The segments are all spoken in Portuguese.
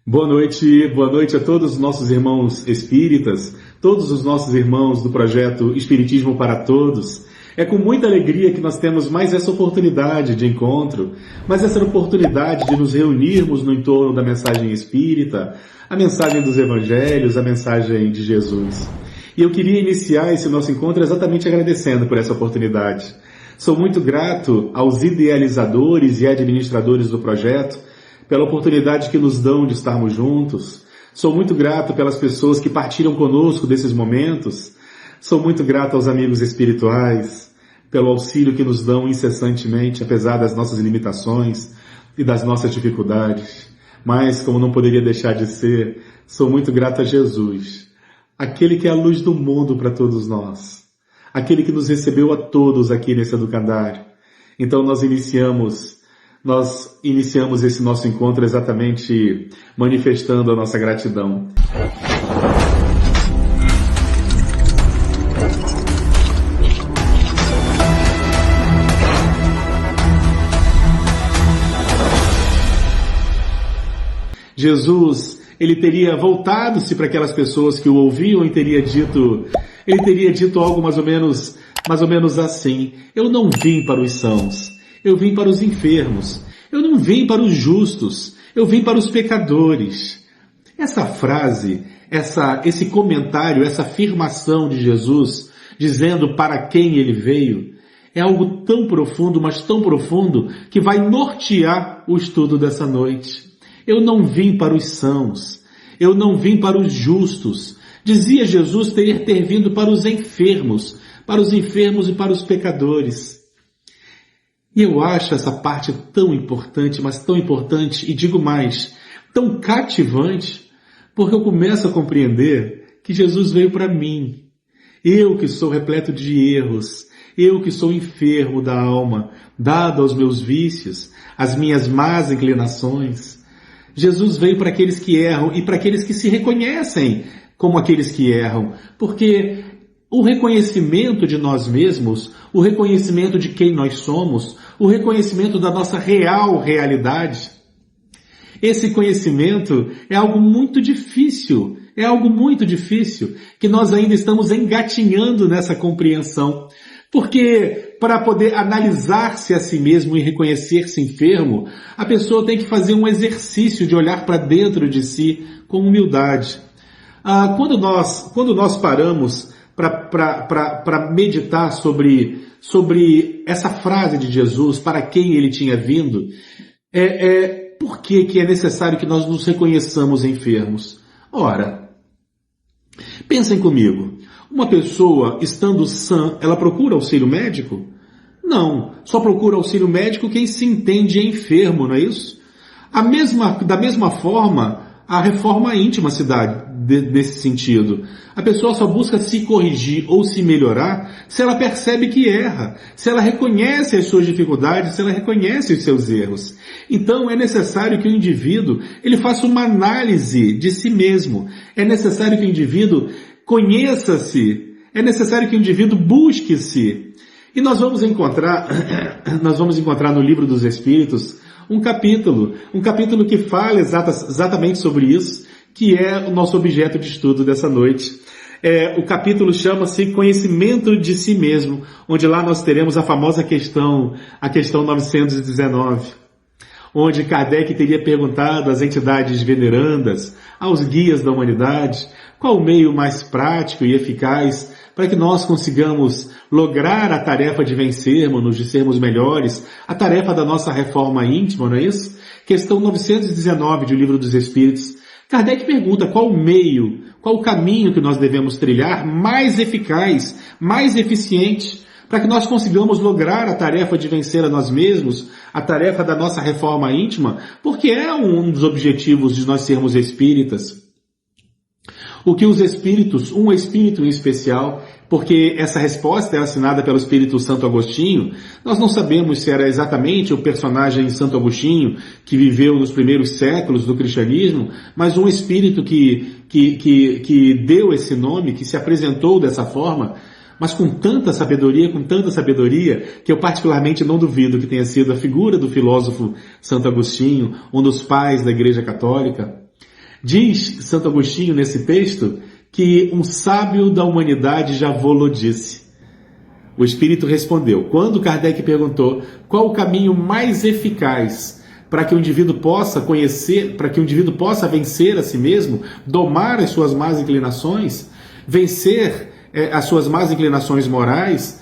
Boa noite a todos os nossos irmãos espíritas, todos os nossos irmãos do projeto Espiritismo para Todos. É com muita alegria que nós temos mais essa oportunidade de encontro, mais essa oportunidade de nos reunirmos no entorno da mensagem espírita, a mensagem dos evangelhos, a mensagem de Jesus. E eu queria iniciar esse nosso encontro exatamente agradecendo por essa oportunidade. Sou muito grato aos idealizadores e administradores do projeto, pela oportunidade que nos dão de estarmos juntos. Sou muito grato pelas pessoas que partilham conosco desses momentos. Sou muito grato aos amigos espirituais, pelo auxílio que nos dão incessantemente, apesar das nossas limitações e das nossas dificuldades. Mas, como não poderia deixar de ser, sou muito grato a Jesus, aquele que é a luz do mundo para todos nós, aquele que nos recebeu a todos aqui nesse educandário. Então nós iniciamos esse nosso encontro exatamente manifestando a nossa gratidão. Jesus, ele teria voltado-se para aquelas pessoas que o ouviam e teria dito algo mais ou menos assim: eu não vim para os sãos, eu vim para os enfermos. Eu não vim para os justos. Eu vim para os pecadores. Essa frase, esse comentário, essa afirmação de Jesus, dizendo para quem ele veio, é algo tão profundo, mas tão profundo, que vai nortear o estudo dessa noite. Eu não vim para os sãos. Eu não vim para os justos. Dizia Jesus ter vindo para os enfermos e para os pecadores. E eu acho essa parte tão importante, mas tão importante, e digo mais, tão cativante, porque eu começo a compreender que Jesus veio para mim. Eu que sou repleto de erros, eu que sou enfermo da alma, dado aos meus vícios, às minhas más inclinações. Jesus veio para aqueles que erram e para aqueles que se reconhecem como aqueles que erram, porque o reconhecimento de nós mesmos, o reconhecimento de quem nós somos, o reconhecimento da nossa real realidade, esse conhecimento é algo muito difícil, que nós ainda estamos engatinhando nessa compreensão. Porque para poder analisar-se a si mesmo e reconhecer-se enfermo, a pessoa tem que fazer um exercício de olhar para dentro de si com humildade. Quando nós paramos para meditar sobre essa frase de Jesus, para quem ele tinha vindo, por que é necessário que nós nos reconheçamos enfermos? Ora, pensem comigo, uma pessoa estando sã, ela procura auxílio médico? Não, só procura auxílio médico quem se entende enfermo, não é isso? Da mesma forma, a reforma íntima se dá nesse sentido. A pessoa só busca se corrigir ou se melhorar se ela percebe que erra, se ela reconhece as suas dificuldades, se ela reconhece os seus erros. Então é necessário que o indivíduo ele faça uma análise de si mesmo. É necessário que o indivíduo conheça-se. É necessário que o indivíduo busque-se. E nós vamos encontrar no Livro dos Espíritos um capítulo que fala exatamente sobre isso, que é o nosso objeto de estudo dessa noite. O capítulo chama-se Conhecimento de Si Mesmo, onde lá nós teremos a famosa questão, a questão 919, onde Kardec teria perguntado às entidades venerandas, aos guias da humanidade, qual o meio mais prático e eficaz para que nós consigamos lograr a tarefa de vencermos, de sermos melhores, a tarefa da nossa reforma íntima, não é isso? Questão 919 do Livro dos Espíritos. Kardec pergunta qual o meio, qual o caminho que nós devemos trilhar mais eficaz, mais eficiente, para que nós consigamos lograr a tarefa de vencer a nós mesmos, a tarefa da nossa reforma íntima, porque é um dos objetivos de nós sermos espíritas. O que os espíritos, um espírito em especial, porque essa resposta é assinada pelo Espírito Santo Agostinho, nós não sabemos se era exatamente o personagem Santo Agostinho que viveu nos primeiros séculos do cristianismo, mas um espírito que deu esse nome, que se apresentou dessa forma, mas com tanta sabedoria, que eu particularmente não duvido que tenha sido a figura do filósofo Santo Agostinho, um dos pais da Igreja Católica. Diz Santo Agostinho nesse texto que um sábio da humanidade já vô-lo disse. O Espírito respondeu. Quando Kardec perguntou qual o caminho mais eficaz para que o indivíduo possa conhecer, para que o indivíduo possa vencer a si mesmo, domar as suas más inclinações, vencer as suas más inclinações morais,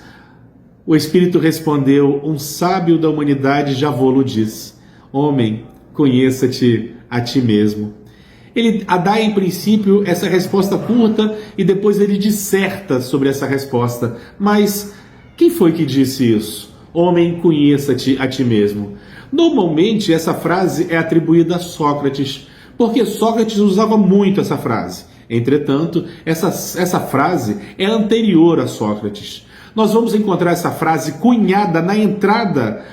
o Espírito respondeu, um sábio da humanidade já vô-lo disse. Homem, conheça-te a ti mesmo. Ele dá em princípio essa resposta curta e depois ele disserta sobre essa resposta. Mas quem foi que disse isso? Homem, conheça-te a ti mesmo. Normalmente essa frase é atribuída a Sócrates, porque Sócrates usava muito essa frase. Entretanto, essa frase é anterior a Sócrates. Nós vamos encontrar essa frase cunhada na entrada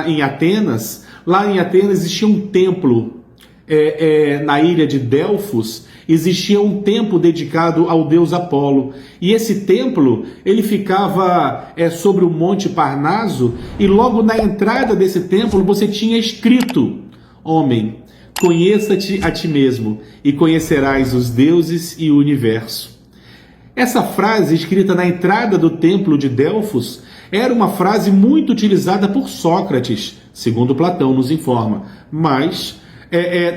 em Atenas. Lá em Atenas existia um templo. Na ilha de Delfos existia um templo dedicado ao deus Apolo, e esse templo ele ficava sobre o Monte Parnaso, e logo na entrada desse templo você tinha escrito: homem, conheça-te a ti mesmo e conhecerás os deuses e o universo. Essa frase escrita na entrada do templo de Delfos era uma frase muito utilizada por Sócrates, segundo Platão nos informa, mas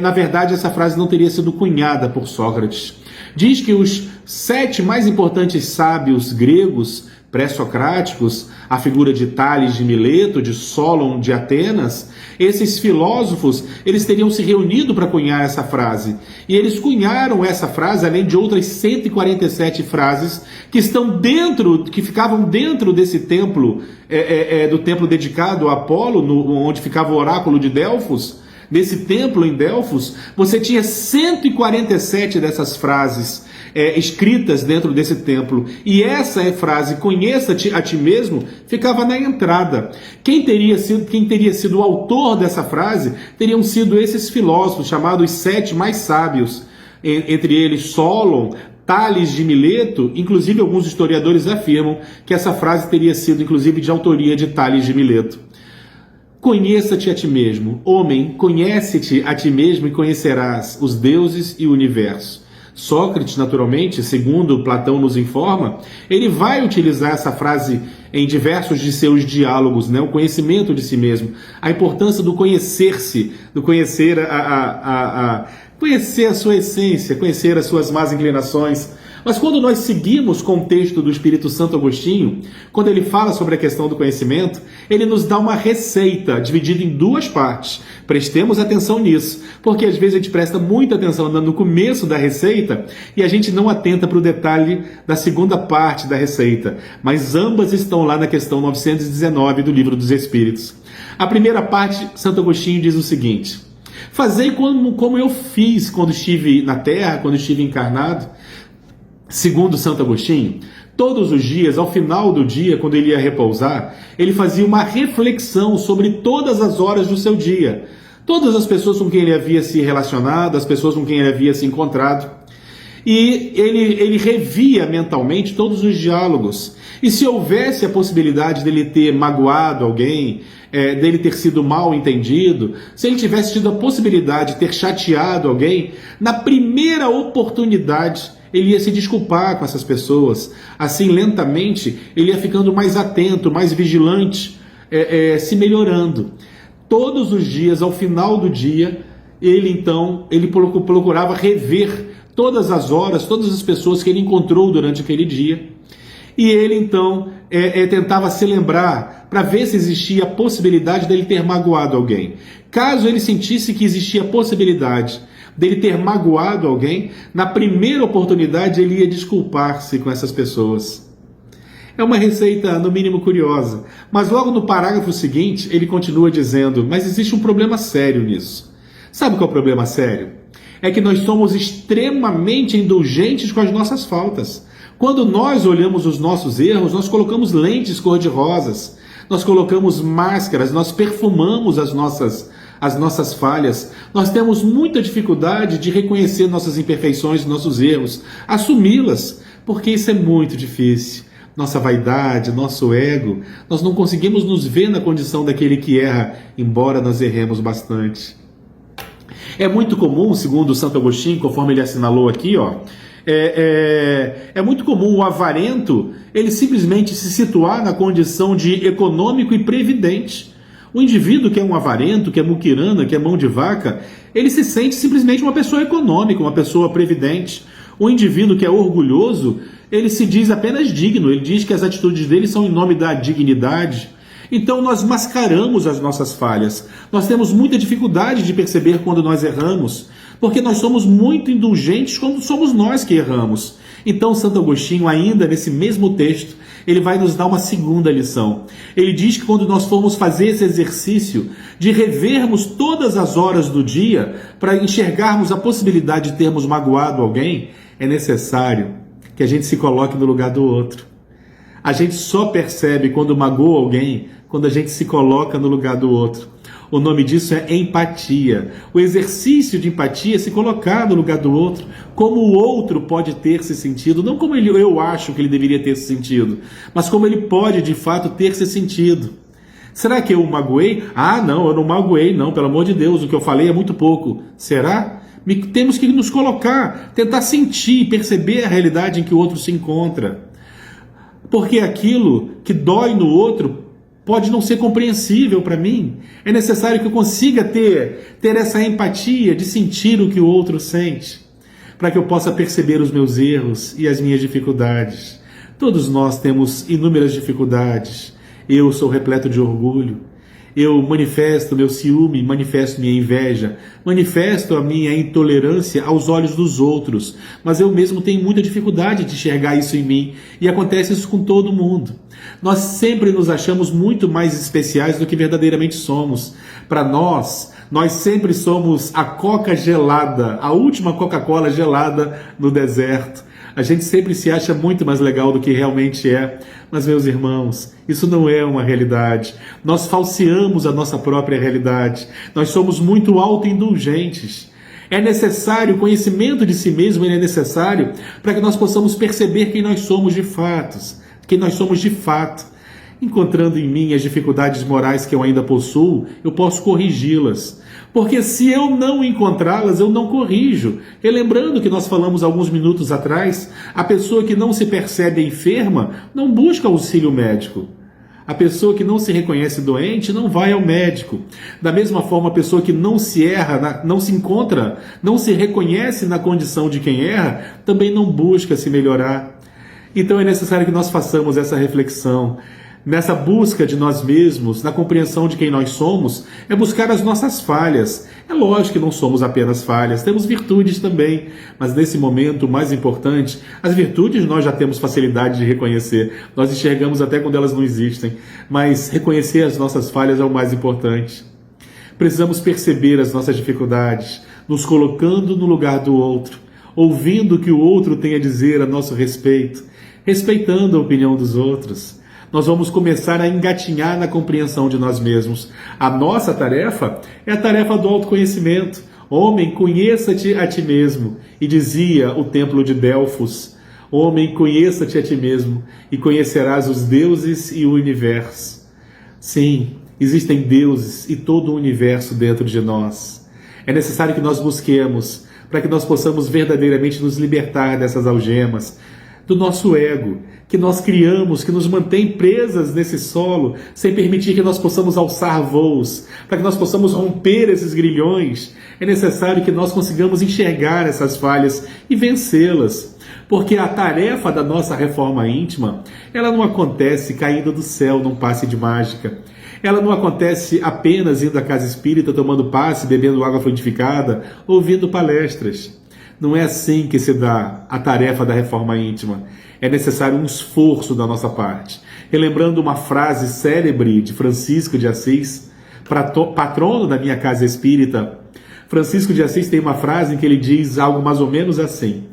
na verdade, essa frase não teria sido cunhada por Sócrates. Diz que os 7 mais importantes sábios gregos pré-socráticos, a figura de Tales de Mileto, de Solon de Atenas, esses filósofos, eles teriam se reunido para cunhar essa frase. E eles cunharam essa frase, além de outras 147 frases que ficavam dentro desse templo, do templo dedicado a Apolo, onde ficava o oráculo de Delfos. Nesse templo em Delfos, você tinha 147 dessas frases escritas dentro desse templo. E essa frase, conheça-te a ti mesmo, ficava na entrada. Quem teria sido o autor dessa frase teriam sido esses filósofos, chamados 7 mais sábios. Entre eles Solon, Tales de Mileto. Inclusive alguns historiadores afirmam que essa frase teria sido inclusive de autoria de Tales de Mileto. Conheça-te a ti mesmo. Homem, conhece-te a ti mesmo e conhecerás os deuses e o universo. Sócrates, naturalmente, segundo Platão nos informa, ele vai utilizar essa frase em diversos de seus diálogos, o conhecimento de si mesmo, a importância do conhecer-se, do conhecer conhecer a sua essência, conhecer as suas más inclinações. Mas quando nós seguimos com o texto do Espírito Santo Agostinho, quando ele fala sobre a questão do conhecimento, ele nos dá uma receita dividida em 2 partes. Prestemos atenção nisso, porque às vezes a gente presta muita atenção no começo da receita e a gente não atenta para o detalhe da segunda parte da receita. Mas ambas estão lá na questão 919 do Livro dos Espíritos. A primeira parte, Santo Agostinho diz o seguinte: fazei como eu fiz quando estive na Terra, quando estive encarnado. Segundo Santo Agostinho, todos os dias, ao final do dia, quando ele ia repousar, ele fazia uma reflexão sobre todas as horas do seu dia. Todas as pessoas com quem ele havia se relacionado, as pessoas com quem ele havia se encontrado. E ele revia mentalmente todos os diálogos. E se houvesse a possibilidade dele ter magoado alguém, dele ter sido mal entendido, se ele tivesse tido a possibilidade de ter chateado alguém, na primeira oportunidade ele ia se desculpar com essas pessoas. Assim, lentamente, ele ia ficando mais atento, mais vigilante, se melhorando. Todos os dias, ao final do dia, ele procurava rever todas as horas, todas as pessoas que ele encontrou durante aquele dia. E ele, então, tentava se lembrar para ver se existia a possibilidade dele ter magoado alguém. Caso ele sentisse que existia a possibilidade dele ter magoado alguém, na primeira oportunidade ele ia desculpar-se com essas pessoas. É uma receita, no mínimo, curiosa. Mas logo no parágrafo seguinte, ele continua dizendo: mas existe um problema sério nisso. Sabe qual é o problema sério? É que nós somos extremamente indulgentes com as nossas faltas. Quando nós olhamos os nossos erros, nós colocamos lentes cor-de-rosas, nós colocamos máscaras, nós perfumamos as nossas falhas. Nós temos muita dificuldade de reconhecer nossas imperfeições, nossos erros, assumi-las, porque isso é muito difícil. Nossa vaidade, nosso ego, nós não conseguimos nos ver na condição daquele que erra, embora nós erremos bastante. É muito comum, segundo Santo Agostinho, conforme ele assinalou aqui, é muito comum o avarento ele simplesmente se situar na condição de econômico e previdente. O indivíduo que é um avarento, que é muquirana, que é mão de vaca, ele se sente simplesmente uma pessoa econômica, uma pessoa previdente. O indivíduo que é orgulhoso, ele se diz apenas digno, ele diz que as atitudes dele são em nome da dignidade. Então nós mascaramos as nossas falhas. Nós temos muita dificuldade de perceber quando nós erramos, porque nós somos muito indulgentes quando somos nós que erramos. Então Santo Agostinho, ainda nesse mesmo texto, ele vai nos dar uma segunda lição. Ele diz que quando nós formos fazer esse exercício de revermos todas as horas do dia para enxergarmos a possibilidade de termos magoado alguém, é necessário que a gente se coloque no lugar do outro. A gente só percebe quando magoa alguém quando a gente se coloca no lugar do outro. O nome disso é empatia. O exercício de empatia é se colocar no lugar do outro, como o outro pode ter se sentido, não como eu acho que ele deveria ter se sentido, mas como ele pode de fato ter se sentido. Será que eu o magoei? Ah, não, eu não magoei, não, pelo amor de Deus, o que eu falei é muito pouco. Será? Temos que nos colocar, tentar sentir, perceber a realidade em que o outro se encontra. Porque aquilo que dói no outro pode não ser compreensível para mim. É necessário que eu consiga ter essa empatia de sentir o que o outro sente, para que eu possa perceber os meus erros e as minhas dificuldades. Todos nós temos inúmeras dificuldades. Eu sou repleto de orgulho. Eu manifesto meu ciúme, manifesto minha inveja, manifesto a minha intolerância aos olhos dos outros, mas eu mesmo tenho muita dificuldade de enxergar isso em mim, e acontece isso com todo mundo. Nós sempre nos achamos muito mais especiais do que verdadeiramente somos. Para nós sempre somos a Coca gelada, a última Coca-Cola gelada no deserto. A gente sempre se acha muito mais legal do que realmente é. Mas, meus irmãos, isso não é uma realidade. Nós falseamos a nossa própria realidade. Nós somos muito autoindulgentes. É necessário o conhecimento de si mesmo, ele é necessário para que nós possamos perceber quem nós somos de fato. Quem nós somos de fato. Encontrando em mim as dificuldades morais que eu ainda possuo, eu posso corrigi-las. Porque se eu não encontrá-las, eu não corrijo. Relembrando que nós falamos alguns minutos atrás, a pessoa que não se percebe enferma não busca auxílio médico. A pessoa que não se reconhece doente não vai ao médico. Da mesma forma, a pessoa que não se erra, não se encontra, não se reconhece na condição de quem erra, também não busca se melhorar. Então é necessário que nós façamos essa reflexão. Nessa busca de nós mesmos, na compreensão de quem nós somos, é buscar as nossas falhas. É lógico que não somos apenas falhas, temos virtudes também, mas nesse momento, o mais importante, as virtudes nós já temos facilidade de reconhecer, nós enxergamos até quando elas não existem, mas reconhecer as nossas falhas é o mais importante. Precisamos perceber as nossas dificuldades, nos colocando no lugar do outro, ouvindo o que o outro tem a dizer a nosso respeito, respeitando a opinião dos outros. Nós vamos começar a engatinhar na compreensão de nós mesmos. A nossa tarefa é a tarefa do autoconhecimento. Homem, conheça-te a ti mesmo. E dizia o templo de Delfos, homem, conheça-te a ti mesmo e conhecerás os deuses e o universo. Sim, existem deuses e todo o universo dentro de nós. É necessário que nós busquemos para que nós possamos verdadeiramente nos libertar dessas algemas, do nosso ego, que nós criamos, que nos mantém presas nesse solo, sem permitir que nós possamos alçar voos, para que nós possamos romper esses grilhões. É necessário que nós consigamos enxergar essas falhas e vencê-las, porque a tarefa da nossa reforma íntima, ela não acontece caindo do céu num passe de mágica. Ela não acontece apenas indo à casa espírita, tomando passe, bebendo água fluidificada, ouvindo palestras. Não é assim que se dá a tarefa da reforma íntima. É necessário um esforço da nossa parte. Relembrando uma frase célebre de Francisco de Assis, patrono da minha casa espírita, Francisco de Assis tem uma frase em que ele diz algo mais ou menos assim: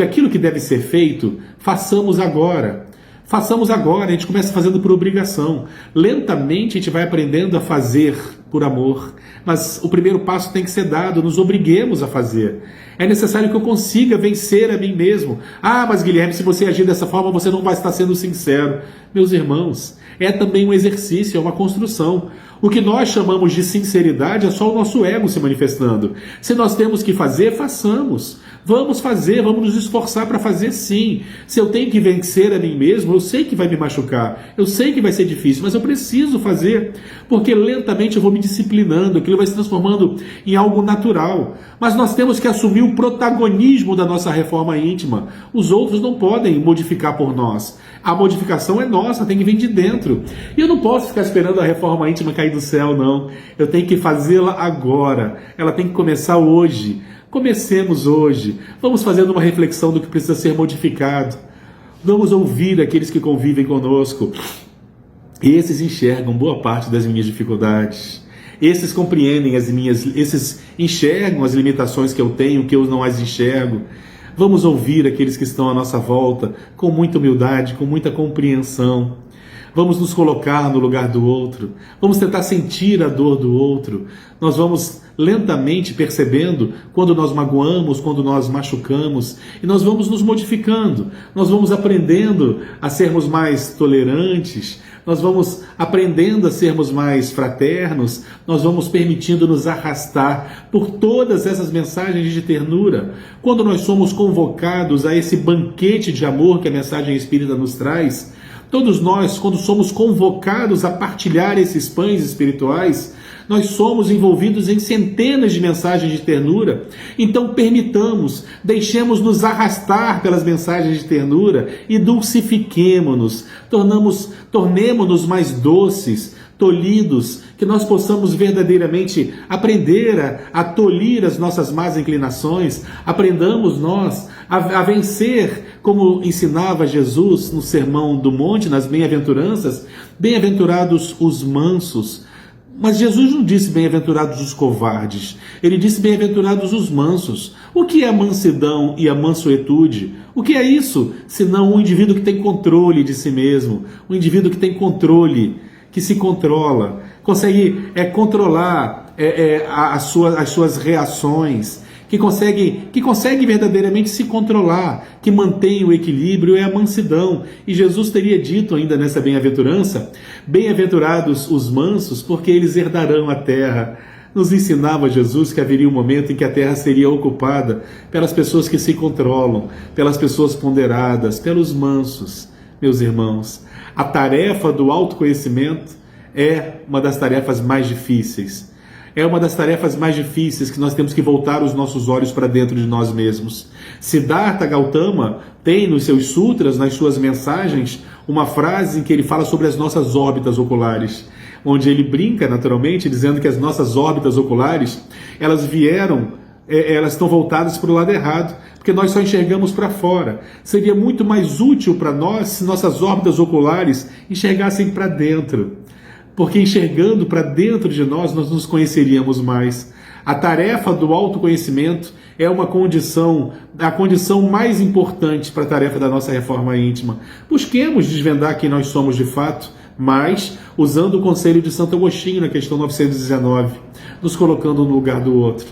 aquilo que deve ser feito, façamos agora. Façamos agora, a gente começa fazendo por obrigação. Lentamente a gente vai aprendendo a fazer por amor. Mas o primeiro passo tem que ser dado, nos obriguemos a fazer. É necessário que eu consiga vencer a mim mesmo. Ah, mas Guilherme, se você agir dessa forma, você não vai estar sendo sincero. Meus irmãos, é também um exercício, é uma construção. O que nós chamamos de sinceridade é só o nosso ego se manifestando. Se nós temos que fazer, façamos. Vamos fazer, vamos nos esforçar para fazer sim. Se eu tenho que vencer a mim mesmo, eu sei que vai me machucar, eu sei que vai ser difícil, mas eu preciso fazer, porque lentamente eu vou me disciplinando, aquilo vai se transformando em algo natural. Mas nós temos que assumir o protagonismo da nossa reforma íntima. Os outros não podem modificar por nós. A modificação é nossa, tem que vir de dentro. E eu não posso ficar esperando a reforma íntima cair do céu, não. Eu tenho que fazê-la agora. Ela tem que começar hoje. Comecemos hoje. Vamos fazendo uma reflexão do que precisa ser modificado. Vamos ouvir aqueles que convivem conosco. Esses enxergam boa parte das minhas dificuldades. Esses compreendem esses enxergam as limitações que eu tenho, que eu não as enxergo. Vamos ouvir aqueles que estão à nossa volta com muita humildade, com muita compreensão. Vamos nos colocar no lugar do outro. Vamos tentar sentir a dor do outro. Nós vamos lentamente percebendo quando nós magoamos, quando nós machucamos, e nós vamos nos modificando. Nós vamos aprendendo a sermos mais tolerantes. Nós vamos aprendendo a sermos mais fraternos, nós vamos permitindo nos arrastar por todas essas mensagens de ternura. Quando nós somos convocados a esse banquete de amor que a mensagem espírita nos traz, todos nós, quando somos convocados a partilhar esses pães espirituais, nós somos envolvidos em centenas de mensagens de ternura. Então permitamos, deixemos-nos arrastar pelas mensagens de ternura e dulcifiquemo-nos, tornemo-nos mais doces, tolhidos, que nós possamos verdadeiramente aprender a tolir as nossas más inclinações, aprendamos nós a vencer, como ensinava Jesus no Sermão do Monte, nas bem-aventuranças, bem-aventurados os mansos. Mas Jesus não disse bem-aventurados os covardes, ele disse bem-aventurados os mansos. O que é a mansidão e a mansuetude? O que é isso, senão um indivíduo que tem controle de si mesmo, um indivíduo que tem controle, que se controla, consegue controlar as suas reações, que consegue verdadeiramente se controlar, que mantém o equilíbrio, é a mansidão. E Jesus teria dito ainda nessa bem-aventurança, bem-aventurados os mansos, porque eles herdarão a terra. Nos ensinava Jesus que haveria um momento em que a terra seria ocupada pelas pessoas que se controlam, pelas pessoas ponderadas, pelos mansos. Meus irmãos, a tarefa do autoconhecimento é uma das tarefas mais difíceis. É uma das tarefas mais difíceis, que nós temos que voltar os nossos olhos para dentro de nós mesmos. Siddhartha Gautama tem nos seus sutras, nas suas mensagens, uma frase em que ele fala sobre as nossas órbitas oculares, onde ele brinca naturalmente dizendo que as nossas órbitas oculares, elas estão voltadas para o lado errado, porque nós só enxergamos para fora. Seria muito mais útil para nós se nossas órbitas oculares enxergassem para dentro. Porque enxergando para dentro de nós nos conheceríamos mais. A tarefa do autoconhecimento é a condição mais importante para a tarefa da nossa reforma íntima. Busquemos desvendar quem nós somos de fato, mas usando o conselho de Santo Agostinho na questão 919, nos colocando no lugar do outro.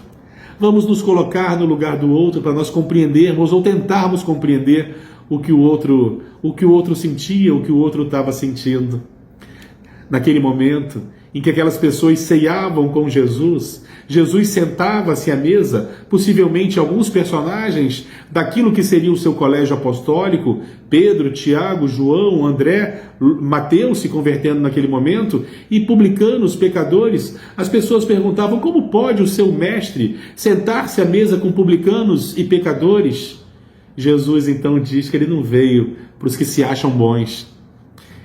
Vamos nos colocar no lugar do outro para nós compreendermos ou tentarmos compreender o que o outro sentia, o que o outro estava sentindo. Naquele momento em que aquelas pessoas ceiavam com Jesus, Jesus sentava-se à mesa, possivelmente alguns personagens daquilo que seria o seu colégio apostólico, Pedro, Tiago, João, André, Mateus se convertendo naquele momento, e publicanos, pecadores. As pessoas perguntavam: como pode o seu mestre sentar-se à mesa com publicanos e pecadores? Jesus então diz que ele não veio para os que se acham bons,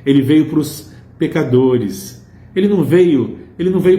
ele veio para os pecadores. Ele não veio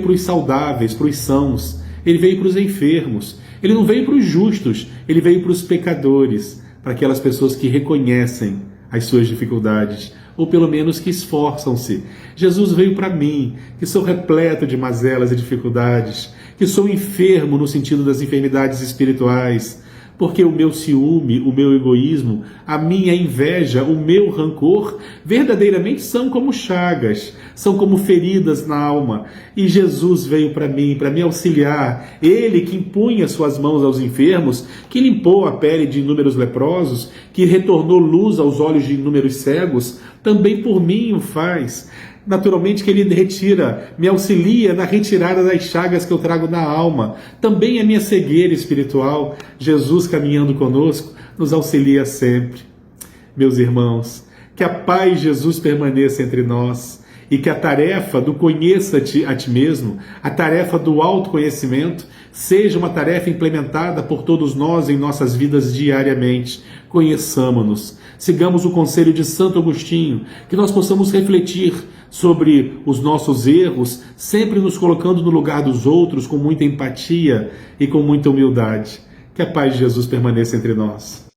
para os saudáveis, para os sãos. Ele veio para os enfermos. Ele não veio para os justos. Ele veio para os pecadores, para aquelas pessoas que reconhecem as suas dificuldades, ou pelo menos que esforçam-se. Jesus veio para mim, que sou repleto de mazelas e dificuldades, que sou enfermo no sentido das enfermidades espirituais, porque o meu ciúme, o meu egoísmo, a minha inveja, o meu rancor, verdadeiramente são como chagas, são como feridas na alma. E Jesus veio para mim, para me auxiliar. Ele que impunha suas mãos aos enfermos, que limpou a pele de inúmeros leprosos, que retornou luz aos olhos de inúmeros cegos, também por mim o faz. Naturalmente que Ele retira, me auxilia na retirada das chagas que eu trago na alma. Também a minha cegueira espiritual, Jesus caminhando conosco, nos auxilia sempre. Meus irmãos, que a paz de Jesus permaneça entre nós e que a tarefa do conheça-te a ti mesmo, a tarefa do autoconhecimento, seja uma tarefa implementada por todos nós em nossas vidas diariamente. Conheçamo-nos, sigamos o conselho de Santo Agostinho, que nós possamos refletir sobre os nossos erros, sempre nos colocando no lugar dos outros com muita empatia e com muita humildade. Que a paz de Jesus permaneça entre nós.